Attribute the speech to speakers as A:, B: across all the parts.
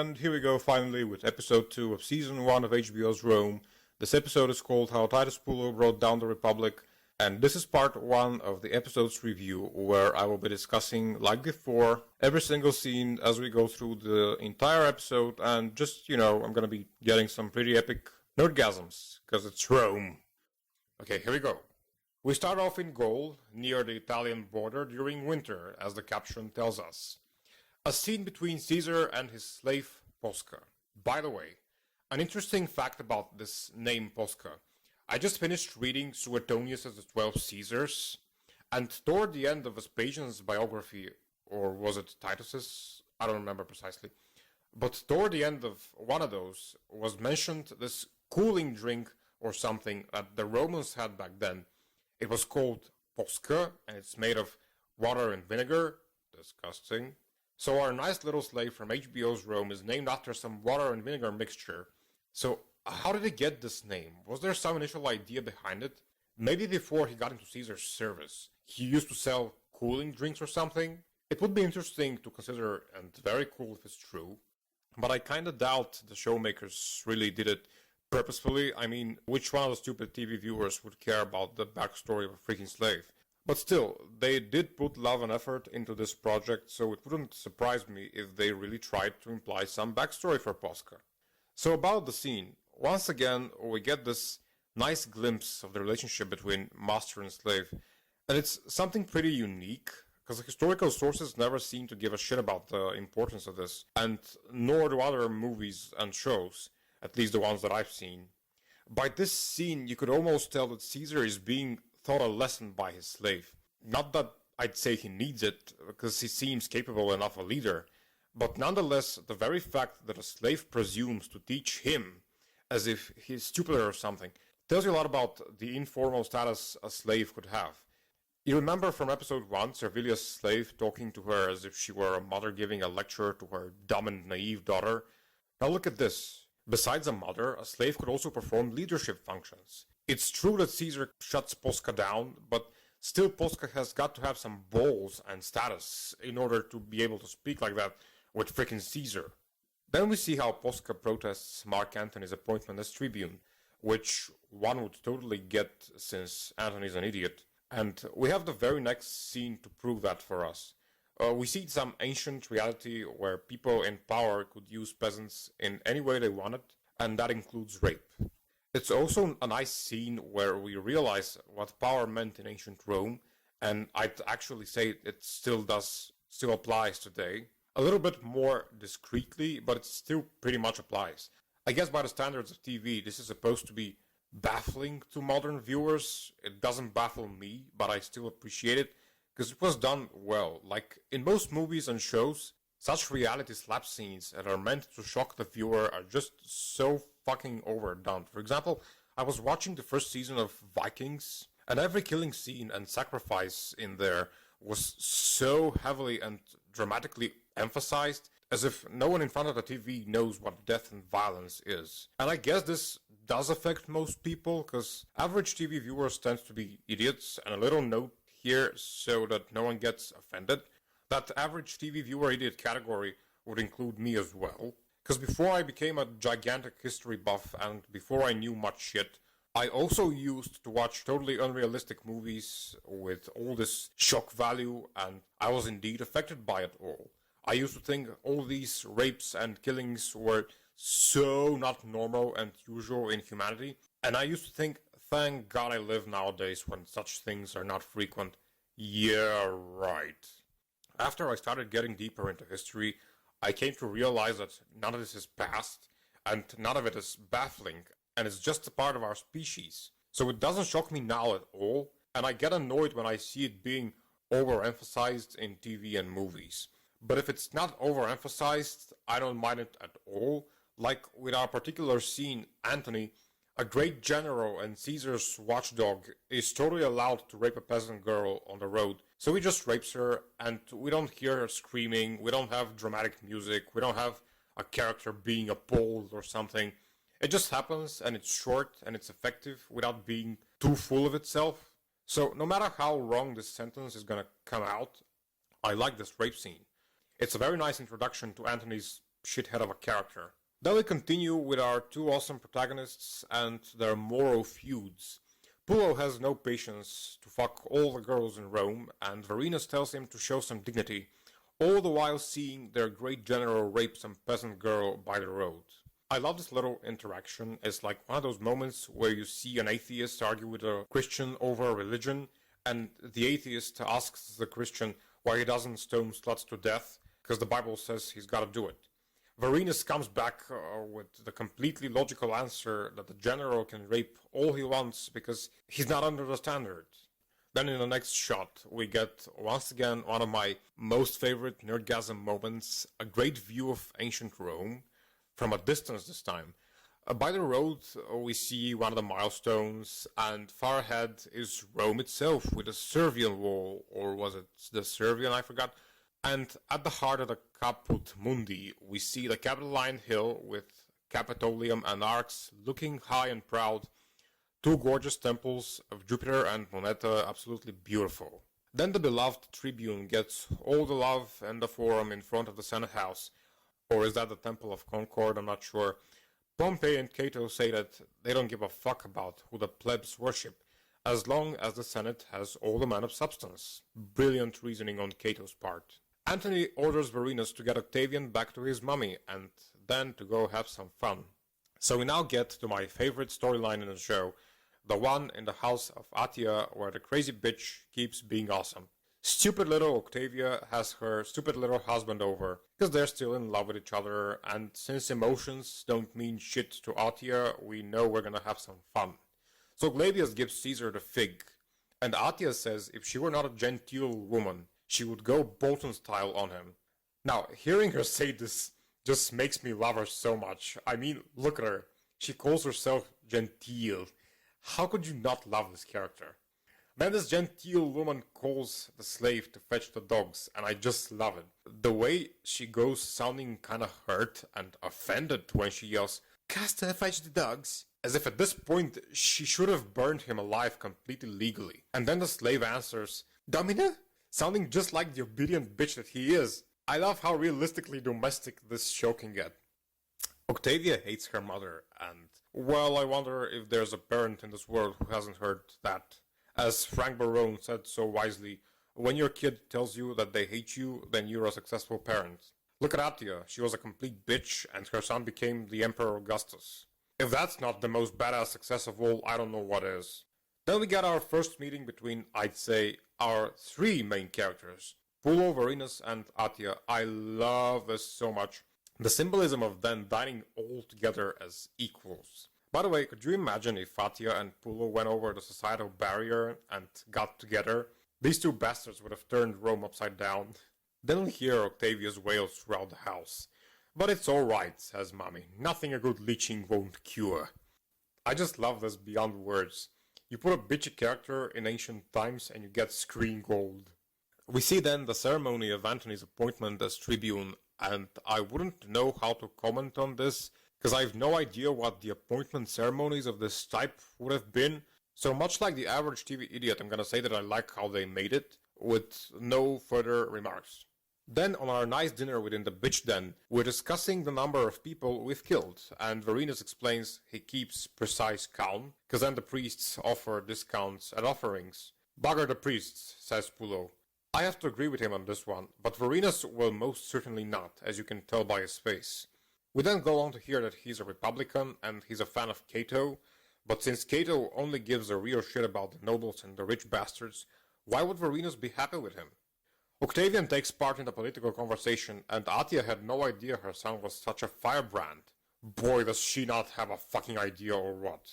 A: and here we go finally with episode 2 of season 1 of HBO's Rome. This episode is called How Titus Pullo Brought Down the Republic, and this is part 1 of the episode's review, where I will be discussing, like before, every single scene as we go through the entire episode, and just, I'm gonna be getting some pretty epic nerdgasms, because it's Rome. Okay, here we go. We start off in Gaul, near the Italian border during winter, as the caption tells us. A scene between Caesar and his slave, Posca. By the way, an interesting fact about this name Posca. I just finished reading Suetonius' The 12 Caesars, and toward the end of Vespasian's biography, or was it Titus's? I don't remember precisely. But toward the end of one of those was mentioned this cooling drink or something that the Romans had back then. It was called Posca, and it's made of water and vinegar. Disgusting. So our nice little slave from HBO's Rome is named after some water and vinegar mixture. So how did he get this name? Was there some initial idea behind it? Maybe before he got into Caesar's service, he used to sell cooling drinks or something? It would be interesting to consider and very cool if it's true. But I kinda doubt the showmakers really did it purposefully. I mean, which one of the stupid TV viewers would care about the backstory of a freaking slave? But still, they did put love and effort into this project, so it wouldn't surprise me if they really tried to imply some backstory for Posca. So about the scene, once again we get this nice glimpse of the relationship between master and slave, and it's something pretty unique, because the historical sources never seem to give a shit about the importance of this, and nor do other movies and shows, at least the ones that I've seen. By this scene, you could almost tell that Caesar is being taught a lesson by his slave. Not that I'd say he needs it, because he seems capable enough a leader, but nonetheless, the very fact that a slave presumes to teach him, as if he's stupider or something, tells you a lot about the informal status a slave could have. You remember from episode 1, Servilia's slave talking to her as if she were a mother giving a lecture to her dumb and naive daughter? Now look at this. Besides a mother, a slave could also perform leadership functions. It's true that Caesar shuts Posca down, but still Posca has got to have some balls and status in order to be able to speak like that with frickin' Caesar. Then we see how Posca protests Mark Antony's appointment as tribune, which one would totally get since Antony's an idiot. And we have the very next scene to prove that for us. We see some ancient reality where people in power could use peasants in any way they wanted, and that includes rape. It's also a nice scene where we realize what power meant in ancient Rome, and I'd actually say it still applies today. A little bit more discreetly, but it still pretty much applies. I guess by the standards of TV, this is supposed to be baffling to modern viewers. It doesn't baffle me, but I still appreciate it, because it was done well. Like, in most movies and shows, such reality slap scenes that are meant to shock the viewer are just so fucking overdone. For example, I was watching the first season of Vikings, and every killing scene and sacrifice in there was so heavily and dramatically emphasized, as if no one in front of the TV knows what death and violence is. And I guess this does affect most people, because average TV viewers tend to be idiots, and a little note here so that no one gets offended. That average TV viewer idiot category would include me as well. Because before I became a gigantic history buff and before I knew much shit, I also used to watch totally unrealistic movies with all this shock value, and I was indeed affected by it all. I used to think all these rapes and killings were so not normal and usual in humanity, and I used to think, thank God I live nowadays when such things are not frequent. Yeah, right. After I started getting deeper into history, I came to realize that none of this is past, and none of it is baffling, and it's just a part of our species. So it doesn't shock me now at all, and I get annoyed when I see it being overemphasized in TV and movies. But if it's not overemphasized, I don't mind it at all. Like with our particular scene, Antony, a great general and Caesar's watchdog, is totally allowed to rape a peasant girl on the road. So he just rapes her, and we don't hear her screaming, we don't have dramatic music, we don't have a character being appalled or something. It just happens, and it's short, and it's effective, without being too full of itself. So no matter how wrong this sentence is gonna come out, I like this rape scene. It's a very nice introduction to Antony's shithead of a character. Then we continue with our two awesome protagonists and their moral feuds. Pullo has no patience to fuck all the girls in Rome, and Varenus tells him to show some dignity, all the while seeing their great general rape some peasant girl by the road. I love this little interaction. It's like one of those moments where you see an atheist argue with a Christian over religion, and the atheist asks the Christian why he doesn't stone sluts to death, because the Bible says he's got to do it. Varenus comes back with the completely logical answer that the general can rape all he wants because he's not under the standard. Then in the next shot, we get, once again, one of my most favorite nerdgasm moments, a great view of ancient Rome, from a distance this time. By the road, we see one of the milestones, and far ahead is Rome itself with the Servian wall, or was it the Servian, I forgot. And at the heart of the Caput Mundi, we see the Capitoline Hill with Capitolium and arcs looking high and proud, two gorgeous temples of Jupiter and Moneta, absolutely beautiful. Then the beloved tribune gets all the love and the forum in front of the Senate House, or is that the Temple of Concord, I'm not sure. Pompey and Cato say that they don't give a fuck about who the plebs worship, as long as the Senate has all the men of substance. Brilliant reasoning on Cato's part. Antony orders Varenus to get Octavian back to his mummy, and then to go have some fun. So we now get to my favorite storyline in the show, the one in the house of Atia where the crazy bitch keeps being awesome. Stupid little Octavia has her stupid little husband over, because they're still in love with each other, and since emotions don't mean shit to Atia, we know we're gonna have some fun. So Glavius gives Caesar the fig, and Atia says if she were not a genteel woman, she would go Bolton style on him. Now, hearing her say this just makes me love her so much. I mean, look at her. She calls herself genteel. How could you not love this character? Then this genteel woman calls the slave to fetch the dogs, and I just love it. The way she goes sounding kinda hurt and offended when she yells, "Castor, fetch the dogs," as if at this point she should have burned him alive completely legally. And then the slave answers, "Domina?" sounding just like the obedient bitch that he is. I love how realistically domestic this show can get. Octavia hates her mother, and, well, I wonder if there's a parent in this world who hasn't heard that. As Frank Barone said so wisely, when your kid tells you that they hate you, then you're a successful parent. Look at Atia, she was a complete bitch, and her son became the Emperor Augustus. If that's not the most badass success of all, I don't know what is. Then we get our first meeting between, I'd say, our three main characters, Pullo, Varenus, and Atia. I love this so much. The symbolism of them dining all together as equals. By the way, could you imagine if Atia and Pullo went over the societal barrier and got together? These two bastards would have turned Rome upside down. Then we hear Octavia's wails throughout the house. But it's alright, says Mommy. Nothing a good leeching won't cure. I just love this beyond words. You put a bitchy character in ancient times and you get screen gold. We see then the ceremony of Antony's appointment as tribune, and I wouldn't know how to comment on this, because I have no idea what the appointment ceremonies of this type would have been. So much like the average TV idiot, I'm gonna say that I like how they made it, with no further remarks. Then on our nice dinner within the bitch den, we're discussing the number of people we've killed, and Varenus explains he keeps precise count, because then the priests offer discounts and offerings. Bugger the priests, says Pullo. I have to agree with him on this one, but Varenus will most certainly not, as you can tell by his face. We then go on to hear that he's a Republican and he's a fan of Cato, but since Cato only gives a real shit about the nobles and the rich bastards, why would Varenus be happy with him? Octavian takes part in the political conversation, and Atia had no idea her son was such a firebrand. Boy, does she not have a fucking idea or what.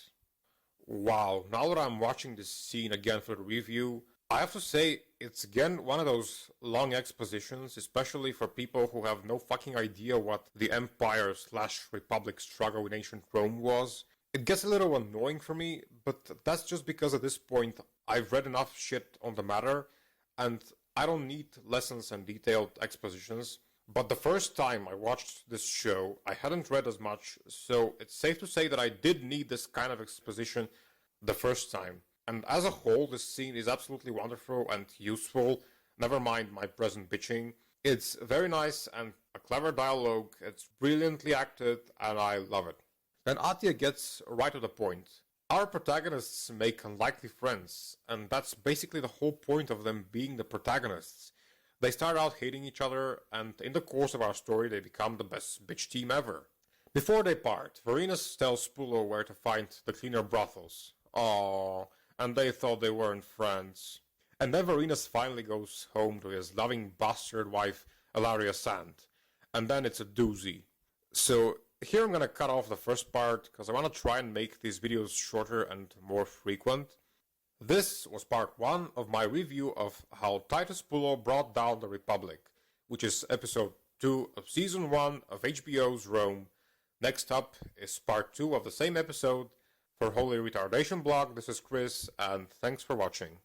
A: Wow, now that I'm watching this scene again for the review, I have to say, it's again one of those long expositions, especially for people who have no fucking idea what the Empire/Republic struggle in ancient Rome was. It gets a little annoying for me, but that's just because at this point I've read enough shit on the matter, and I don't need lessons and detailed expositions. But the first time I watched this show, I hadn't read as much, so it's safe to say that I did need this kind of exposition the first time. And as a whole, this scene is absolutely wonderful and useful, never mind my present bitching. It's very nice and a clever dialogue, it's brilliantly acted, and I love it. Then Atya gets right to the point. Our protagonists make unlikely friends, and that's basically the whole point of them being the protagonists. They start out hating each other, and in the course of our story they become the best bitch team ever. Before they part, Varenas tells Pullo where to find the cleaner brothels. Aww, and they thought they weren't friends. And then Varenas finally goes home to his loving bastard wife, Ilaria Sand. And then it's a doozy. So here I'm gonna cut off the first part, because I want to try and make these videos shorter and more frequent. This was part 1 of my review of how Titus Pullo brought down the Republic, which is episode 2 of season 1 of HBO's Rome. Next up is part 2 of the same episode. For Holy Retardation Blog, this is Chris, and thanks for watching.